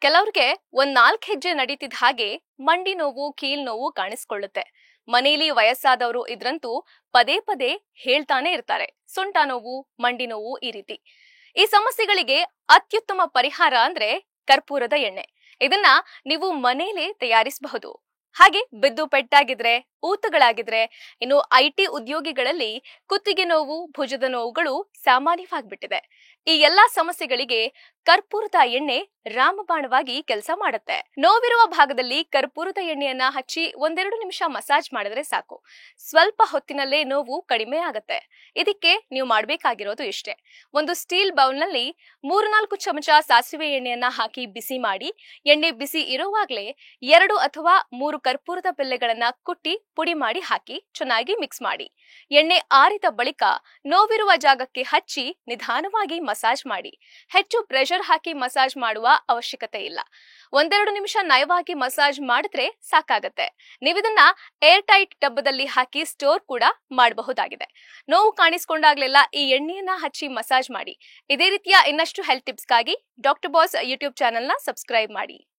ಕೆಲವ್ರಿಗೆ ಒಂದ್ 4 ಹೆಜ್ಜೆ ನಡೀತಿದ್ದ ಹಾಗೆ ಮಂಡಿ ನೋವು ಕೀಲ್ ನೋವು ಕಾಣಿಸ್ಕೊಳ್ಳುತ್ತೆ. ಮನೇಲಿ ವಯಸ್ಸಾದವರು ಇದ್ರಂತೂ ಪದೇ ಪದೇ ಹೇಳ್ತಾನೆ ಇರ್ತಾರೆ, ಸೊಂಟ ನೋವು, ಮಂಡಿ ನೋವು ಈ ರೀತಿ. ಈ ಸಮಸ್ಯೆಗಳಿಗೆ ಅತ್ಯುತ್ತಮ ಪರಿಹಾರ ಅಂದ್ರೆ ಕರ್ಪೂರದ ಎಣ್ಣೆ. ಇದನ್ನ ನೀವು ಮನೇಲೆ ತಯಾರಿಸಬಹುದು. ಹಾಗೆ ಬಿದ್ದು ಪೆಟ್ಟಾಗಿದ್ರೆ, ಊತಗಳಾಗಿದ್ರೆ, ಇನ್ನು IT ಉದ್ಯೋಗಿಗಳಲ್ಲಿ ಕುತ್ತಿಗೆ ನೋವು, ಭುಜದ ನೋವುಗಳು ಸಾಮಾನ್ಯವಾಗ್ಬಿಟ್ಟಿದೆ. ಈ ಎಲ್ಲಾ ಸಮಸ್ಯೆಗಳಿಗೆ ಕರ್ಪೂರದ ಎಣ್ಣೆ ರಾಮಬಾಣವಾಗಿ ಕೆಲಸ ಮಾಡುತ್ತೆ. ನೋವಿರುವ ಭಾಗದಲ್ಲಿ ಕರ್ಪೂರದ ಎಣ್ಣೆಯನ್ನ ಹಚ್ಚಿ 1-2 ನಿಮಿಷ ಮಸಾಜ್ ಮಾಡಿದ್ರೆ ಸಾಕು. ಸ್ವಲ್ಪ ಹೊತ್ತಿನಲ್ಲೇ ನೋವು ಕಡಿಮೆ ಆಗುತ್ತೆ. ಇದಕ್ಕೆ ನೀವು ಮಾಡಬೇಕಾಗಿರೋದು ಇಷ್ಟೇ. ಒಂದು ಸ್ಟೀಲ್ ಬೌಲ್ನಲ್ಲಿ 3-4 ಚಮಚ ಸಾಸಿವೆ ಎಣ್ಣೆಯನ್ನ ಹಾಕಿ ಬಿಸಿ ಮಾಡಿ, ಎಣ್ಣೆ ಬಿಸಿ ಇರುವಾಗಲೇ 2 ಅಥವಾ 3 ಕರ್ಪೂರದ ಬೆಲ್ಲೆಗಳನ್ನ ಕುಟ್ಟಿ ಪುಡಿ ಮಾಡಿ ಹಾಕಿ ಚೆನ್ನಾಗಿ ಮಿಕ್ಸ್ ಮಾಡಿ. ಎಣ್ಣೆ ಆರಿದ ಬಳಿಕ ನೋವಿರುವ ಜಾಗಕ್ಕೆ ಹಚ್ಚಿ ನಿಧಾನವಾಗಿ ಮಸಾಜ್ ಮಾಡಿ. ಹೆಚ್ಚು ಪ್ರೆಷರ್ ಹಾಕಿ ಮಸಾಜ್ ಮಾಡುವ ಅವಶ್ಯಕತೆ ಇಲ್ಲ. 1-2 ನಿಮಿಷ ನಯವಾಗಿ ಮಸಾಜ್ ಮಾಡಿದ್ರೆ ಸಾಕಾಗತ್ತೆ. ನೀವಿದನ್ನ ಏರ್ ಟೈಟ್ ಡಬ್ಬದಲ್ಲಿ ಹಾಕಿ ಸ್ಟೋರ್ ಕೂಡ ಮಾಡಬಹುದಾಗಿದೆ. ನೋವು ಕಾಣಿಸಿಕೊಂಡಾಗ್ಲೆಲ್ಲ ಈ ಎಣ್ಣೆಯನ್ನ ಹಚ್ಚಿ ಮಸಾಜ್ ಮಾಡಿ. ಇದೇ ರೀತಿಯ ಇನ್ನಷ್ಟು ಹೆಲ್ತ್ ಟಿಪ್ಸ್ಗಾಗಿ ಡಾಕ್ಟರ್ ಬಾಸ್ ಯೂಟ್ಯೂಬ್ ಚಾನೆಲ್ನ ಸಬ್ಸ್ಕ್ರೈಬ್ ಮಾಡಿ.